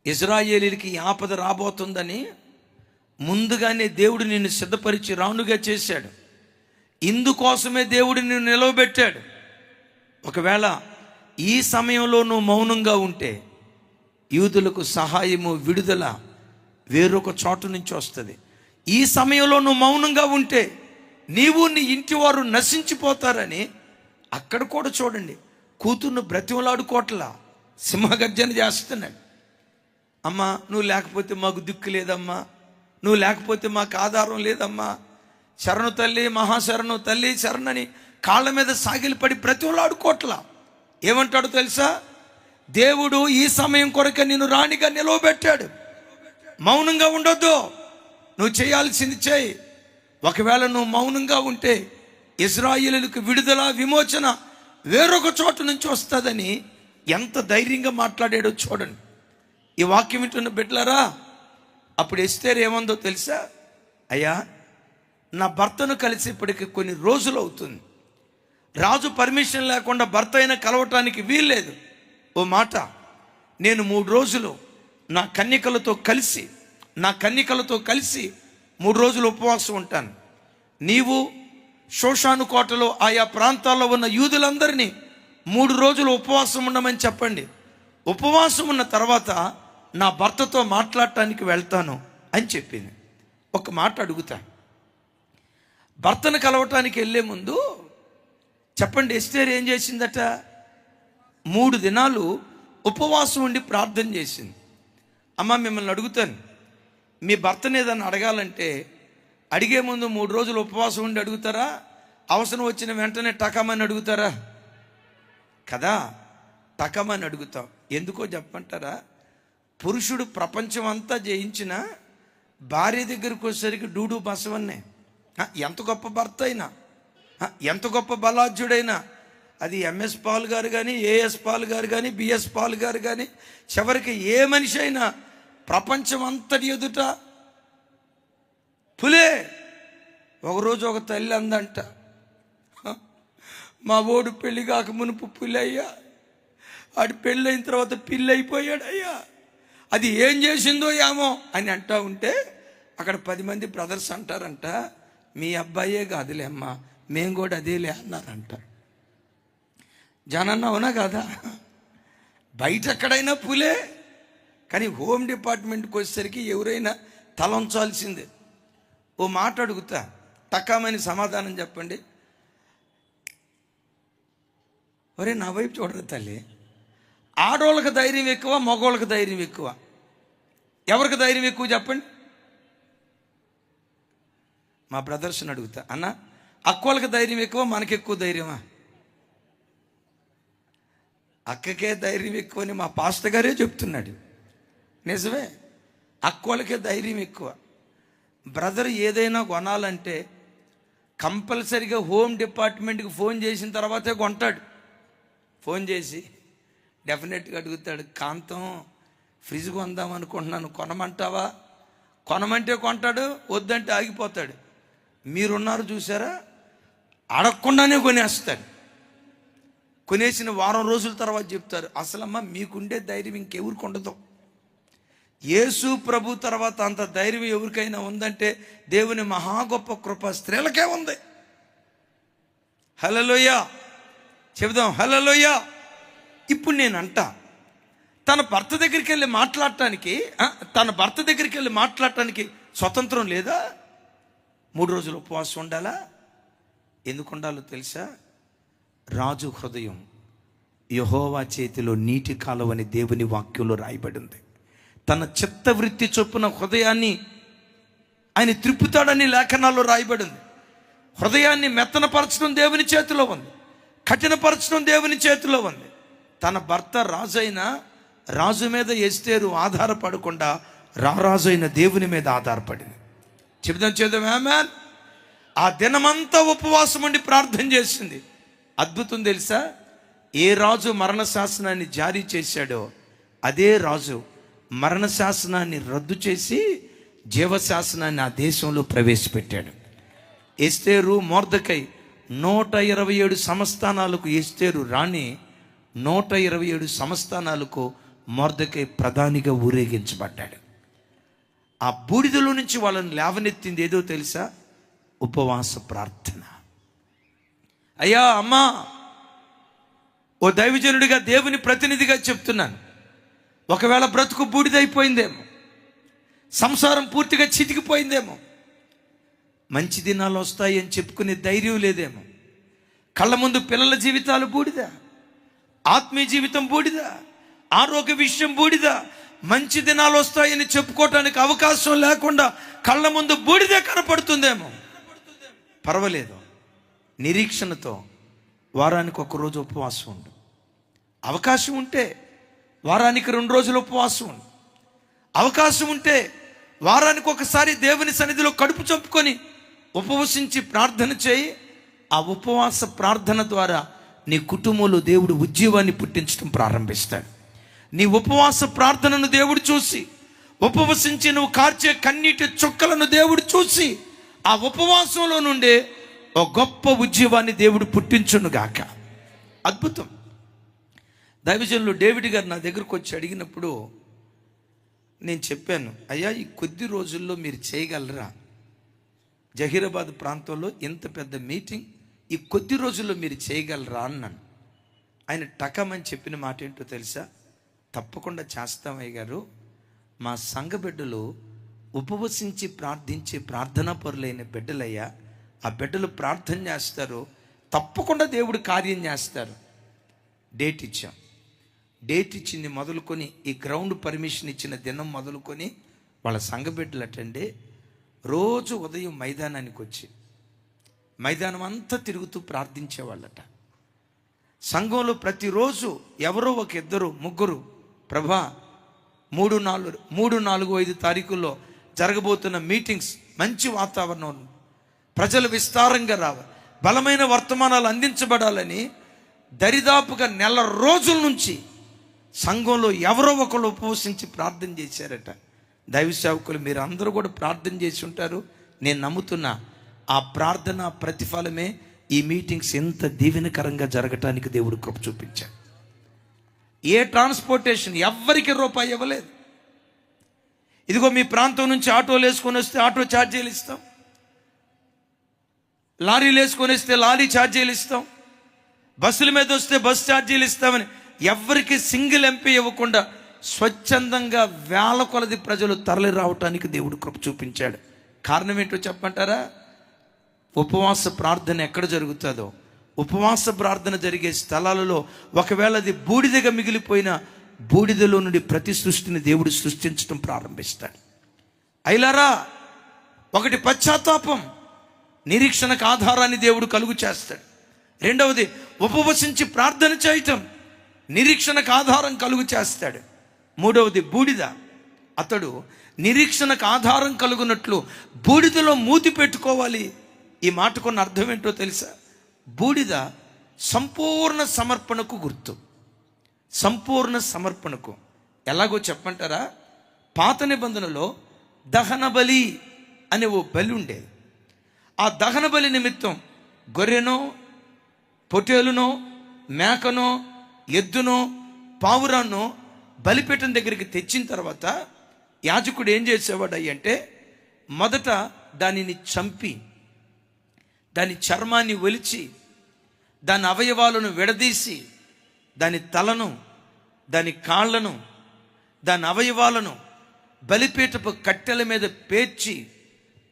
ఇశ్రాయేలీయులకి ఆపద రాబోతుందని ముందుగానే దేవుడు నిన్ను సిద్ధపరిచి రాణుగా చేశాడు. ఇందుకోసమే దేవుడు నిన్ను నిలవబెట్టాడు. ఒకవేళ ఈ సమయంలో నువ్వు మౌనంగా ఉంటే యూదులకు సహాయము, విడుదల వేరొక చోటు నుంచి వస్తుంది. ఈ సమయంలో నువ్వు మౌనంగా ఉంటే నీవు నీ ఇంటి వారు నశించిపోతారని అక్కడ కూడా చూడండి, కూతుర్ను బ్రతిమలాడుకోవట్లా, సింహగర్జన చేస్తున్నాడు. అమ్మా, నువ్వు లేకపోతే మాకు దిక్కు లేదమ్మా, నువ్వు లేకపోతే మాకు ఆధారం లేదమ్మా, శరణు తల్లి, మహాశరణు తల్లి శరణని కాళ్ళ మీద సాగిలిపడి బ్రతిమలాడుకోవట్లా. ఏమంటాడు తెలుసా? దేవుడు ఈ సమయం కొరకే నిన్ను రాణిగా నిలవబెట్టాడు. మౌనంగా ఉండొద్దు, నువ్వు చేయాల్సింది చేయి. ఒకవేళ నువ్వు మౌనంగా ఉంటే ఇశ్రాయేలీయులకు విడుదల, విమోచన వేరొక చోటు నుంచి వస్తుందని ఎంత ధైర్యంగా మాట్లాడాడో చూడండి. ఈ వాక్యం వింటున్న బిడ్డలారా, అప్పుడు ఎస్తేరు ఏమందో తెలుసా? అయ్యా, నా భర్తను కలిసి ఇప్పటికి కొన్ని రోజులు అవుతుంది. రాజు పర్మిషన్ లేకుండా భర్త అయినా కలవటానికి వీల్లేదు. ఓ మాట, నేను 3 రోజులు నా కన్యకలతో కలిసి 3 రోజులు ఉపవాసం ఉంటాను. నీవు షోషాను కోటలో ఆయా ప్రాంతాల్లో ఉన్న యూదులందరినీ 3 రోజులు ఉపవాసం ఉండమని చెప్పండి. ఉపవాసం ఉన్న తర్వాత నా భర్తతో మాట్లాడటానికి వెళ్తాను అని చెప్పింది. ఒక మాట అడుగుతా, భర్తను కలవటానికి వెళ్ళే ముందు చెప్పండి, ఎస్తేరు ఏం చేసిందట? 3 దినాలు ఉపవాసం ఉండి ప్రార్థన చేసింది. అమ్మ, మిమ్మల్ని అడుగుతాను, మీ భర్తను ఏదన్నా అడగాలంటే అడిగే ముందు 3 రోజులు ఉపవాసం ఉండి అడుగుతారా? అవసరం వచ్చిన వెంటనే టకమని అడుగుతారా? కదా, టకమని అడుగుతాం. ఎందుకో చెప్పంటారా? పురుషుడు ప్రపంచం అంతా జయించిన భార్య దగ్గరికి వచ్చేసరికి డూడు బసవన్నే. ఎంత గొప్ప భర్త అయినా, ఎంత గొప్ప బలాఢ్యుడైనా, అది ఎంఎస్ పాల్ గారు కానీ, ఏఎస్ పాల్ గారు కానీ, బిఎస్ పాల్ గారు కానీ, చివరికి ఏ మనిషి అయినా ప్రపంచం అంతటి ఎదుట పులే. ఒకరోజు ఒక తల్లి అందంట, మా ఓడు పెళ్లి కాక మునుపు పులయ్యా, ఆడి పెళ్ళైన తర్వాత పిల్లి అయిపోయాడయ్యా, అది ఏం చేసిందో ఏమో అని అంటా ఉంటే అక్కడ 10 మంది బ్రదర్స్ అంటారంట, మీ అబ్బాయే కాదులే అమ్మా, మేము కూడా అదేలే అన్నారంట. జనన్న అవునా కదా? బయట ఎక్కడైనా పులే, కానీ హోమ్ డిపార్ట్మెంట్కి వచ్చేసరికి ఎవరైనా తలంచాల్సిందే. ఓ మాట అడుగుతా, టకామని సమాధానం చెప్పండి. ఒరే, నా వైపు చూడరు తల్లి. ఆడోళ్ళకి ధైర్యం ఎక్కువ, మగోళ్ళకి ధైర్యం ఎక్కువ? ఎవరికి ధైర్యం ఎక్కువ చెప్పండి? మా బ్రదర్స్ని అడుగుతా. అన్న, అక్కోళ్ళకి ధైర్యం ఎక్కువ, మనకి ఎక్కువ ధైర్యమా? అక్కకే ధైర్యం ఎక్కువ అని మా పాస్టర్ గారే చెప్తున్నాడు. నిజమే, అక్కోళ్ళకే ధైర్యం ఎక్కువ. బ్రదర్ ఏదైనా కొనాలంటే కంపల్సరీగా హోమ్ డిపార్ట్మెంట్కి ఫోన్ చేసిన తర్వాతే కొంటాడు. ఫోన్ చేసి డెఫినెట్గా అడుగుతాడు, కాంతం ఫ్రిడ్జ్ కొందాం అనుకుంటున్నాను, కొనమంటావా? కొనమంటే కొంటాడు, వద్దంటే ఆగిపోతాడు. మీరున్నారు చూసారా, అడగకుండానే కొనేస్తాడు. కొనేసిన వారం రోజుల తర్వాత చెప్తారు, అసలమ్మ మీకుండే ధైర్యం ఇంకెవరికి ఉండదు. యేసు ప్రభు తర్వాత అంత ధైర్యం ఎవరికైనా ఉందంటే దేవుని మహా గొప్ప కృప స్త్రీలకే ఉంది. హల్లెలూయా చెబుదాం, హల్లెలూయా. ఇప్పుడు నేనంట తన భర్త దగ్గరికి వెళ్ళి మాట్లాడటానికి స్వతంత్రం లేదా? 3 రోజులు ఉపవాసం ఉండాలా? ఎందుకు ఉండాలో తెలుసా? రాజు హృదయం యెహోవా చేతిలో నీటి కాలువని దేవుని వాక్యంలో రాయబడింది. తన చిత్తవృత్తి చొప్పున హృదయాన్ని ఆయన త్రిప్పుతాడని లేఖనాల్లో రాయబడింది. హృదయాన్ని మెత్తనపరచడం దేవుని చేతిలో ఉంది, కఠినపరచడం దేవుని చేతిలో ఉంది. తన భర్త రాజైన రాజు మీద ఎస్తేరు ఆధారపడకుండా రారాజైన దేవుని మీద ఆధారపడింది. చెబుదాం ఆమేన్. ఆ దినమంతా ఉపవాసం ఉండి ప్రార్థన చేసింది. అద్భుతం తెలుసా? ఏ రాజు మరణ శాసనాన్ని జారీ చేశాడో అదే రాజు మరణ శాసనాన్ని రద్దు చేసి జీవశాసనాన్ని ఆ దేశంలో ప్రవేశపెట్టాడు. ఎస్తేరు మొర్దెకై 127 సంస్థానాలకు ఎస్తేరు రాణి, 127 సంస్థానాలకు మొర్దెకై ప్రధానిగా ఊరేగించబడ్డాడు. ఆ బూడిదలో నుంచి వాళ్ళని లేవనెత్తింది ఏదో తెలుసా? ఉపవాస ప్రార్థన. అయ్యా అమ్మా, ఓ దైవజనుడిగా దేవుని ప్రతినిధిగా చెప్తున్నాను, ఒకవేళ బ్రతుకు బూడిదైపోయిందేమో, సంసారం పూర్తిగా చితికిపోయిందేమో, మంచి దినాలు వస్తాయి అని చెప్పుకునే ధైర్యం లేదేమో, కళ్ళ ముందు పిల్లల జీవితాలు బూడిద, ఆత్మీయ జీవితం బూడిద, ఆరోగ్య విషయం బూడిద, మంచి దినాలు వస్తాయని చెప్పుకోవటానికి అవకాశం లేకుండా కళ్ళ ముందు బూడిదే కనపడుతుందేమో. పర్వాలేదు, నిరీక్షణతో వారానికి 1 రోజు ఉపవాసం ఉండు. అవకాశం ఉంటే వారానికి 2 రోజులు ఉపవాసం ఉండు. అవకాశం ఉంటే వారానికి ఒకసారి దేవుని సన్నిధిలో కడుపు చంపుకొని ఉపవసించి ప్రార్థన చేయి. ఆ ఉపవాస ప్రార్థన ద్వారా నీ కుటుంబంలో దేవుడు ఉజ్జీవాన్ని పుట్టించడం ప్రారంభిస్తాడు. నీ ఉపవాస ప్రార్థనను దేవుడు చూసి, ఉపవసించి నువ్వు కార్చే కన్నీటి చుక్కలను దేవుడు చూసి, ఆ ఉపవాసంలో నుండే ఒక గొప్ప ఉజ్జీవాన్ని దేవుడు పుట్టించునుగాక. అద్భుతం. దైవజనులు డేవిడ్ గారు నా దగ్గరకు వచ్చి అడిగినప్పుడు నేను చెప్పాను, అయ్యా ఈ కొద్ది రోజుల్లో మీరు చేయగలరా? జహీరాబాద్ ప్రాంతంలో ఇంత పెద్ద మీటింగ్ ఈ కొద్ది రోజుల్లో మీరు చేయగలరా అన్నాను. ఆయన టకమని చెప్పిన మాట ఏంటో తెలుసా? తప్పకుండా చేస్తామయ్య గారు, మా సంఘ బిడ్డలు ఉపవసించి ప్రార్థించే ప్రార్థనా పరులైన బిడ్డలయ్యా, ఆ బిడ్డలు ప్రార్థన చేస్తారు, తప్పకుండా దేవుడు కార్యం చేస్తారు. డేట్ ఇచ్చాం. డేట్ ఇచ్చింది మొదలుకొని ఈ గ్రౌండ్ పర్మిషన్ ఇచ్చిన దినం మొదలుకొని వాళ్ళ సంఘ బిడ్డలు అటండి రోజు ఉదయం మైదానానికి వచ్చి మైదానం అంతా తిరుగుతూ ప్రార్థించేవాళ్ళట. సంఘంలో ప్రతిరోజు ఎవరో ఒక 2, 3 ప్రభా 3, 4, 5 తారీఖుల్లో జరగబోతున్న మీటింగ్స్ మంచి వాతావరణం, ప్రజలు విస్తారంగా రావాలి, బలమైన వర్తమానాలు అందించబడాలని దరిదాపుగా 1 నెల రోజుల నుంచి సంఘంలో ఎవరో ఒకళ్ళు ఉపవసించి ప్రార్థన చేశారట. దైవ సేవకులు మీరు అందరూ కూడా ప్రార్థన చేసి ఉంటారు. నేను నమ్ముతున్నా ఆ ప్రార్థన ప్రతిఫలమే ఈ మీటింగ్స్ ఎంత దీవెనకరంగా జరగటానికి దేవుడు కృప చూపించాడు. ఏ ట్రాన్స్పోర్టేషన్ ఎవ్వరికి రూపాయి ఇవ్వలేదు. ఇదిగో మీ ప్రాంతం నుంచి ఆటోలు వేసుకొని వస్తే ఆటో ఛార్జీలు ఇస్తాం, లారీలు వేసుకొని వస్తే లారీ ఛార్జీలు ఇస్తాం, బస్సుల మీద వస్తే బస్ ఛార్జీలు ఇస్తామని ఎవరికి సింగిల్ ఎంపీ ఇవ్వకుండా స్వచ్ఛందంగా వేల కొలది ప్రజలు తరలి రావటానికి దేవుడు కృప చూపించాడు. కారణం ఏంటో చెప్పంటారా? ఉపవాస ప్రార్థన ఎక్కడ జరుగుతుందో, ఉపవాస ప్రార్థన జరిగే స్థలాలలో ఒకవేళ అది బూడిదగా మిగిలిపోయిన బూడిదలో నుండి ప్రతి సృష్టిని దేవుడు సృష్టించడం ప్రారంభిస్తాడు. అయిలారా, ఒకటి పశ్చాత్తాపం, నిరీక్షణకు ఆధారాన్ని దేవుడు కలుగు చేస్తాడు. రెండవది ఉపవసించి ప్రార్థన చేయటం, నిరీక్షణకు ఆధారం కలుగు చేస్తాడు. మూడవది బూడిద. అతడు నిరీక్షణకు ఆధారం కలుగునట్లు బూడిదలో మూతి పెట్టుకోవాలి. ఈ మాటకున్న అర్థం ఏంటో తెలుసా? బూడిద సంపూర్ణ సమర్పణకు గుర్తు. సంపూర్ణ సమర్పణకు ఎలాగో చెప్పంటారా? పాత నిబంధనలో దహన బలి అనే ఓ బలి ఉండేది. ఆ దహన బలి నిమిత్తం గొర్రెనో, పొటేలునో, మేకనో, ఎద్దునో, పావురాన్నో బలిపీఠం దగ్గరికి తెచ్చిన తర్వాత యాజకుడు ఏం చేసేవాడు అంటే, మొదట దానిని చంపి దాని చర్మాన్ని ఒలిచి దాని అవయవాలను విడదీసి దాని తలను, దాని కాళ్లను, దాని అవయవాలను బలిపీఠపు కట్టెల మీద పేర్చి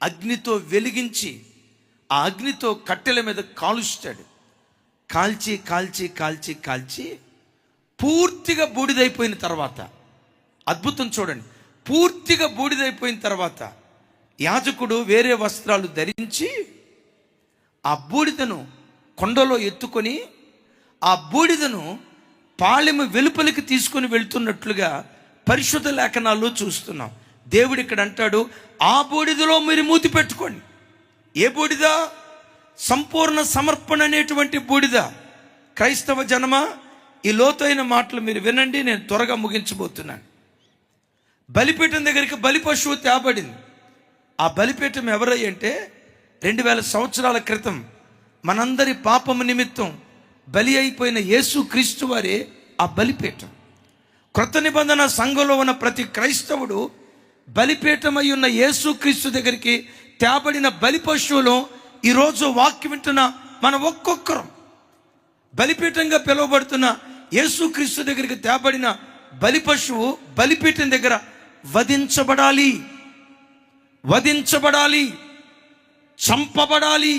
అగ్నితో వెలిగించి ఆ అగ్నితో కట్టెల మీద కాలుస్తాడు. కాల్చి కాల్చి కాల్చి కాల్చి పూర్తిగా బూడిదైపోయిన తర్వాత, అద్భుతం చూడండి, పూర్తిగా బూడిదైపోయిన తర్వాత యాజకుడు వేరే వస్త్రాలు ధరించి ఆ బూడిదను కొండలో ఎత్తుకొని ఆ బూడిదను పాళెము వెలుపలికి తీసుకొని వెళ్తున్నట్లుగా పరిశుద్ధ లేఖనాల్లో చూస్తున్నాం. దేవుడు ఇక్కడ అంటాడు, ఆ బూడిదలో మీరు మూతి పెట్టుకోండి. ఏ బూడిద? సంపూర్ణ సమర్పణ అనేటువంటి బూడిద. క్రైస్తవ జనమా, ఈ లోతైన మాటలు మీరు వినండి, నేను త్వరగా ముగించబోతున్నాను. బలిపీఠం దగ్గరికి బలి పశువు తేబడింది. ఆ బలిపీఠం ఎవరై అంటే 2000 సంవత్సరాల క్రితం మనందరి పాపము నిమిత్తం బలి అయిపోయిన యేసు క్రీస్తు వారే ఆ బలిపీఠం. క్రొత్త నిబంధన సంఘంలో ఉన్న ప్రతి క్రైస్తవుడు బలిపీఠమై ఉన్న యేసు క్రీస్తు దగ్గరికి తేబడిన బలి పశువులు. ఈరోజు వాక్యం వింటున్న మన ఒక్కొక్కరం బలిపీఠంగా పిలువబడుతున్న యేసు క్రీస్తు దగ్గరికి తేబడిన బలి పశువు బలిపీఠం దగ్గర వధించబడాలి, వధించబడాలి, చంపబడాలి.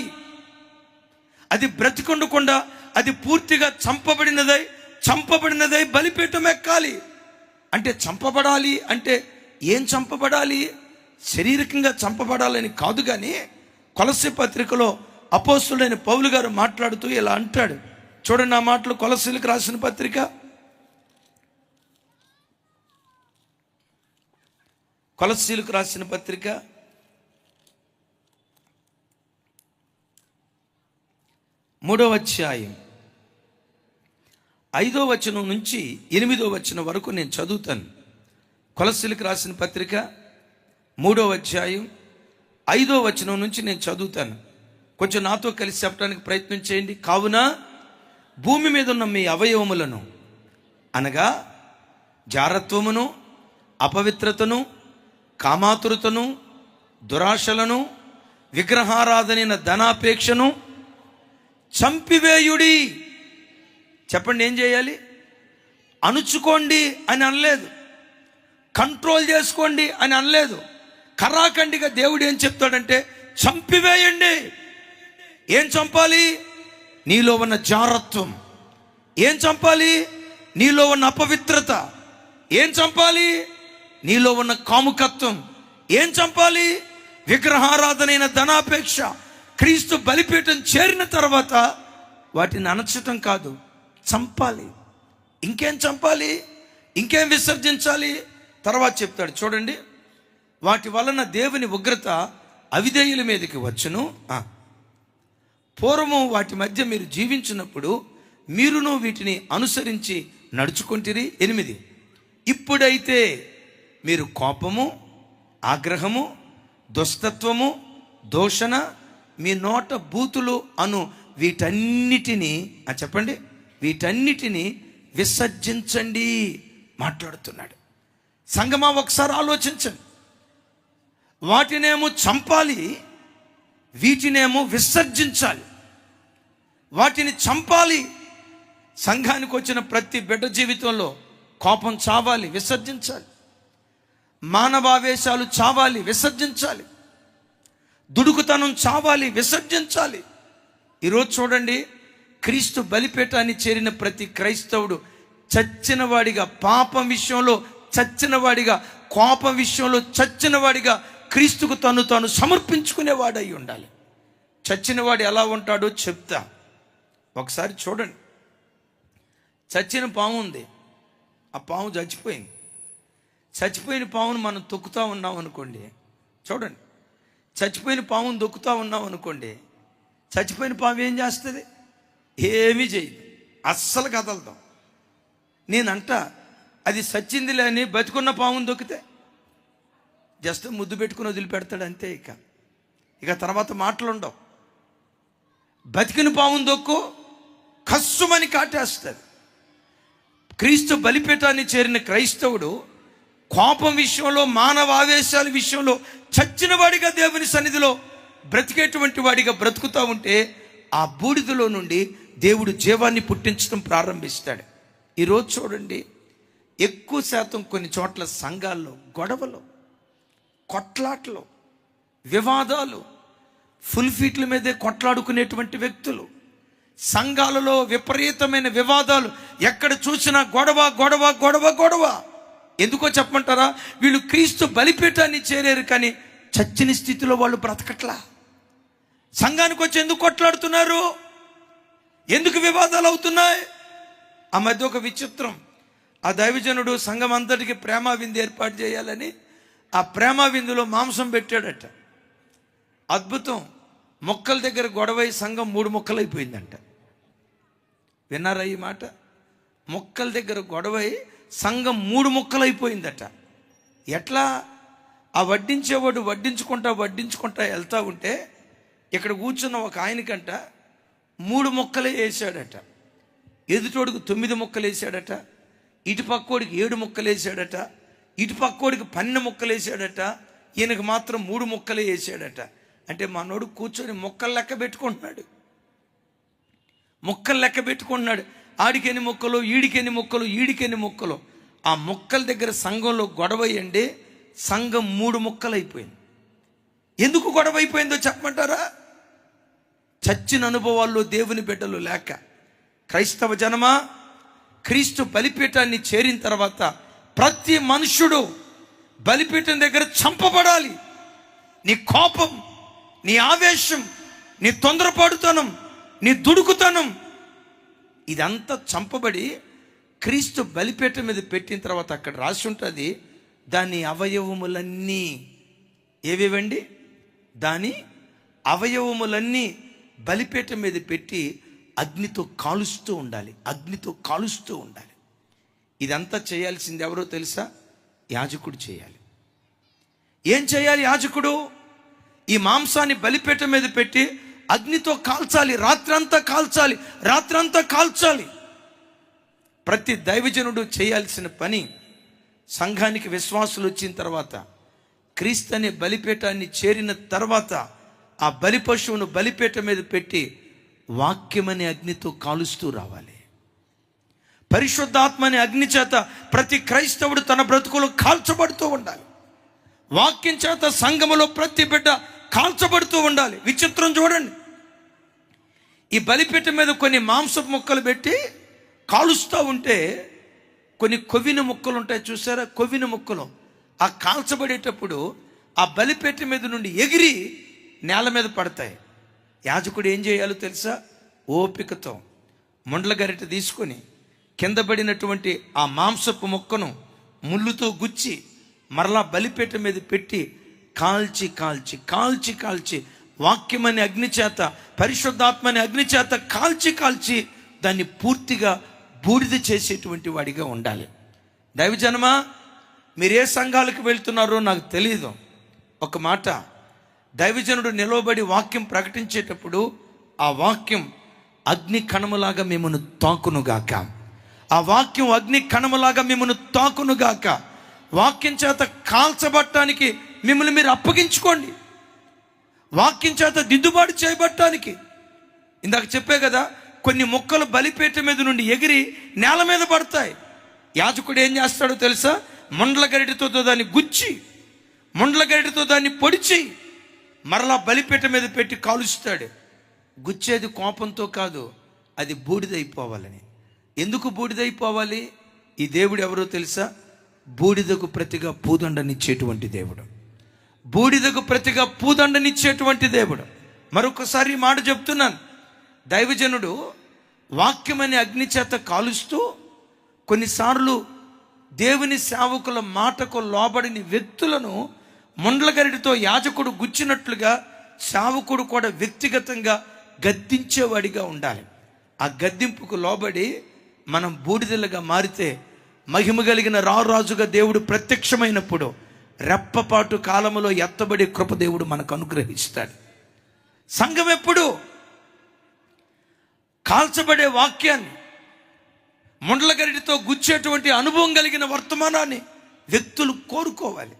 అది బ్రతికొండకుండా అది పూర్తిగా చంపబడినదై బలిపీఠం ఎక్కాలి. అంటే చంపబడాలి అంటే ఏం చంపబడాలి? శారీరకంగా చంపబడాలని కాదు. కానీ కొలస్సీ పత్రికలో అపోస్తులైన పౌలు గారు మాట్లాడుతూ ఇలా అంటాడు. చూడండి ఆ మాటలు. కొలస్సీలకు రాసిన పత్రిక, కొలస్సీలకు రాసిన పత్రిక 3వ అధ్యాయం 5వ వచనం నుంచి 8వ వచనం వరకు నేను చదువుతాను. కొలస్సీలకు రాసిన పత్రిక 3వ అధ్యాయం 5వ వచనం నుంచి నేను చదువుతాను. కొంచెం నాతో కలిసి చెప్పడానికి ప్రయత్నం చేయండి. కావున భూమి మీద ఉన్న మీ అవయవములను అనగా జారత్వమును, అపవిత్రతను, కామాతురతను, దురాశలను, విగ్రహారాధనైన ధనాపేక్షను చంపివేయుడి. చెప్పండి, ఏం చేయాలి? అణుచుకోండి అని అనలేదు, కంట్రోల్ చేసుకోండి అని అనలేదు. కరాఖండిగా దేవుడు ఏం చెప్తాడంటే చంపివేయండి. ఏం చంపాలి? నీలో ఉన్న జారత్వం. ఏం చంపాలి? నీలో ఉన్న అపవిత్రత. ఏం చంపాలి? నీలో ఉన్న కాముకత్వం. ఏం చంపాలి? విగ్రహారాధనైన ధనాపేక్ష. క్రీస్తు బలిపీఠం చేరిన తర్వాత వాటిని అణచటం కాదు, చంపాలి. ఇంకేం చంపాలి? ఇంకేం విసర్జించాలి? తర్వాత చెప్తాడు చూడండి. వాటి వలన దేవుని ఉగ్రత అవిధేయుల మీదకి వచ్చును. పూర్వము వాటి మధ్య మీరు జీవించినప్పుడు మీరును వీటిని అనుసరించి నడుచుకుంటిరి. 8 ఇప్పుడైతే మీరు కోపము, ఆగ్రహము, దుష్టత్వము, దూషణ, మీ నోట బూతులు అను వీటన్నిటినీ చెప్పండి, వీటన్నిటినీ విసర్జించండి మాట్లాడుతున్నాడు. సంగమా, ఒకసారి ఆలోచించండి. వాటినేమో చంపాలి, వీటినేమో విసర్జించాలి. వాటిని చంపాలి. సంఘానికి వచ్చిన ప్రతి బిడ్డ జీవితంలో కోపం చావాలి, విసర్జించాలి. మానవావేశాలు చావాలి, విసర్జించాలి. దుడుకుతనం చావాలి, విసర్జించాలి. ఈరోజు చూడండి, క్రీస్తు బలిపీఠాన్ని చేరిన ప్రతి క్రైస్తవుడు చచ్చినవాడిగా, పాపం విషయంలో చచ్చినవాడిగా, కోపం విషయంలో చచ్చినవాడిగా క్రీస్తుకు తాను సమర్పించుకునేవాడై ఉండాలి. చచ్చినవాడు ఎలా ఉంటాడో చెప్తా. ఒకసారి చూడండి. చచ్చిన పాము ఉంది, ఆ పాము చచ్చిపోయింది. చచ్చిపోయిన పావును మనం తొక్కుతూ ఉన్నాం అనుకోండి, చూడండి, చచ్చిపోయిన పావును దొక్కుతూ ఉన్నాం అనుకోండి, చచ్చిపోయిన పాము ఏం చేస్తుంది? ఏమీ చేయదు, అస్సలు కదలదాం. నేనంట అది సచ్చింది లేని బతుకున్న పామును దొక్కితే జస్ట్ ముద్దు పెట్టుకుని వదిలిపెడతాడు అంతే. ఇక తర్వాత మాటలుండవు. బతికిన పామును దొక్కు కస్సుమని కాటేస్తుంది. క్రీస్తు బలిపీఠాన్ని చేరిన క్రైస్తవుడు కోపం విషయంలో, మానవ ఆవేశాల విషయంలో చచ్చిన వాడిగా దేవుని సన్నిధిలో బ్రతికేటువంటి వాడిగా బ్రతుకుతూ ఉంటే ఆ బూడిదలో నుండి దేవుడు జీవాన్ని పుట్టించడం ప్రారంభిస్తాడు. ఈరోజు చూడండి, ఎక్కువ శాతం కొన్ని చోట్ల సంఘాల్లో గొడవలు, కొట్లాట్లు, వివాదాలు, ఫుల్ ఫీట్ల మీదే కొట్లాడుకునేటువంటి వ్యక్తులు, సంఘాలలో విపరీతమైన వివాదాలు, ఎక్కడ చూసినా గొడవ గొడవ గొడవ గొడవ. ఎందుకో చెప్పమంటారా? వీళ్ళు క్రీస్తు బలిపీఠాన్ని చేరారు, కానీ చచ్చిన స్థితిలో వాళ్ళు బ్రతకట్లా. సంఘానికి వచ్చి ఎందుకు కొట్లాడుతున్నారు? ఎందుకు వివాదాలు అవుతున్నాయి? ఆ మధ్య ఒక విచిత్రం, ఆ దైవజనుడు సంఘం అంతటికి ప్రేమ విందు ఏర్పాటు చేయాలని ఆ ప్రేమ విందులో మాంసం పెట్టాడట. అద్భుతం, మొక్కల దగ్గర గొడవై సంఘం 3 ముక్కలైపోయిందంట. విన్నారా ఈ మాట? మొక్కల దగ్గర గొడవై సంఘం 3 ముక్కలైపోయిందట. ఎట్లా? ఆ వడ్డించేవాడు వడ్డించుకుంటా వెళ్తూ ఉంటే ఇక్కడ కూర్చున్న ఒక ఆయనకంట 3 ముక్కలే వేసాడట. ఎదుటోడికి 9 ముక్కలు వేసాడట, ఇటు పక్కోడికి 7 ముక్కలు వేసాడట, ఇటు పక్కోడికి 12 ముక్కలు వేసాడట, ఈయనకు మాత్రం 3 ముక్కలే వేసాడట. అంటే మనోడు కూర్చొని ముక్కలు లెక్క పెట్టుకుంటున్నాడు, ఆడికెన్ని ముక్కలు, ఈడికెన్ని ముక్కలు, ఈడికెన్ని ముక్కలు. ఆ ముక్కల దగ్గర సంఘంలో గొడవ అయ్యండి, సంఘం 3 ముక్కలైపోయింది. ఎందుకు గొడవ అయిపోయిందో చెప్పమంటారా? చచ్చిన అనుభవాల్లో దేవుని బిడ్డలు లేక. క్రైస్తవ జనమా, క్రీస్తు బలిపీఠాన్ని చేరిన తర్వాత ప్రతి మనుషుడు బలిపీఠం దగ్గర చంపబడాలి. నీ కోపం, నీ ఆవేశం, నీ తొందరపాటుతనం, నీ దుడుకుతనం, ఇదంతా చంపబడి క్రీస్తు బలిపీఠం మీద పెట్టిన తర్వాత అక్కడ రాసి ఉంటుంది, దాని అవయవములన్నీ ఏవేవండి? దాని అవయవములన్నీ బలిపీఠం మీద పెట్టి అగ్నితో కాలుస్తూ ఉండాలి. ఇదంతా చేయాల్సింది ఎవరో తెలుసా? యాజకుడు చేయాలి. ఏం చేయాలి యాజకుడు? ఈ మాంసాన్ని బలిపీఠం మీద పెట్టి అగ్నితో కాల్చాలి, రాత్రంతా కాల్చాలి. ప్రతి దైవజనుడు చేయాల్సిన పని, సంఘానికి విశ్వాసులు వచ్చిన తర్వాత, క్రీస్తు అనే బలిపీఠాన్ని చేరిన తర్వాత ఆ బలి పశువును బలిపీఠం మీద పెట్టి వాక్యమనే అగ్నితో కాలుస్తూ రావాలి. పరిశుద్ధాత్మ అనే అగ్ని చేత ప్రతి క్రైస్తవుడు తన బ్రతుకులో కాల్చబడుతూ ఉండాలి. వాక్యం చేత సంఘములో ప్రతి బిడ్డ కాల్చబడుతూ ఉండాలి. విచిత్రం చూడండి, ఈ బలిపీఠం మీద కొన్ని మాంసపు ముక్కలు పెట్టి కాలుస్తూ ఉంటే కొన్ని కొవ్విన ముక్కలు ఉంటాయి, చూసారా? కొవ్విన ముక్కలు ఆ కాల్చబడేటప్పుడు ఆ బలిపీఠం మీద నుండి ఎగిరి నేల మీద పడతాయి. యాజకుడు ఏం చేయాలో తెలుసా? ఓపికతో ముండ్ల గరిట తీసుకొని కింద పడినటువంటి ఆ మాంసపు ముక్కను ముళ్ళుతో గుచ్చి మరలా బలిపీఠం మీద పెట్టి కాల్చి వాక్యమనే అగ్ని చేత, పరిశుద్ధాత్మని అగ్ని చేత కాల్చి దాన్ని పూర్తిగా బూడిద చేసేటువంటి వాడిగా ఉండాలి. దైవజనమా, మీరు ఏ సంఘాలకు వెళ్తున్నారో నాకు తెలియదు. ఒక మాట, దైవజనుడు నిలవబడి వాక్యం ప్రకటించేటప్పుడు ఆ వాక్యం అగ్ని కణములాగా మిమ్మల్ని తాకునుగాక. ఆ వాక్యం అగ్ని కణములాగా మిమ్మల్ని తాకునుగాక. వాక్యం చేత కాల్చబట్టానికి మిమ్మల్ని మీరు అప్పగించుకోండి. వాక్యం చేత దిద్దుబాటు చేయబట్టానికి. ఇందాక చెప్పే కదా, కొన్ని మొక్కలు బలిపీఠం మీద నుండి ఎగిరి నేల మీద పడతాయి. యాజకుడు ఏం చేస్తాడో తెలుసా? ముండ్ల గరిటతో దాన్ని గుచ్చి, ముండ్ల గరిటతో దాన్ని పొడిచి మరలా బలిపీఠం మీద పెట్టి కాలుస్తాడు. గుచ్చేది కోపంతో కాదు, అది బూడిదైపోవాలని. ఎందుకు బూడిదైపోవాలి? ఈ దేవుడు ఎవరో తెలుసా? బూడిదకు ప్రతిగా పూదండనిచ్చేటువంటి దేవుడు. మరొకసారి మాట చెప్తున్నాను, దైవజనుడు వాక్యమనే అగ్ని చేత కాలుస్తూ కొన్నిసార్లు దేవుని సేవకుల మాటకు లోబడిని వ్యక్తులను ముండ్లగరిటితో యాజకుడు గుచ్చినట్లుగా సేవకుడు కూడా వ్యక్తిగతంగా గద్దించేవాడిగా ఉండాలి. ఆ గద్దింపుకు లోబడి మనం బూడిదలుగా మారితే మహిమ కలిగిన రారాజుగా దేవుడు ప్రత్యక్షమైనప్పుడు రెప్పపాటు కాలములో ఎత్తబడి కృప దేవుడు మనకు అనుగ్రహిస్తాడు. సంఘం ఎప్పుడు కాల్చబడే వాక్యాన్ని, ముండ్లగరిటితో గుచ్చేటువంటి అనుభవం కలిగిన వర్తమానాన్ని వ్యక్తులు కోరుకోవాలి.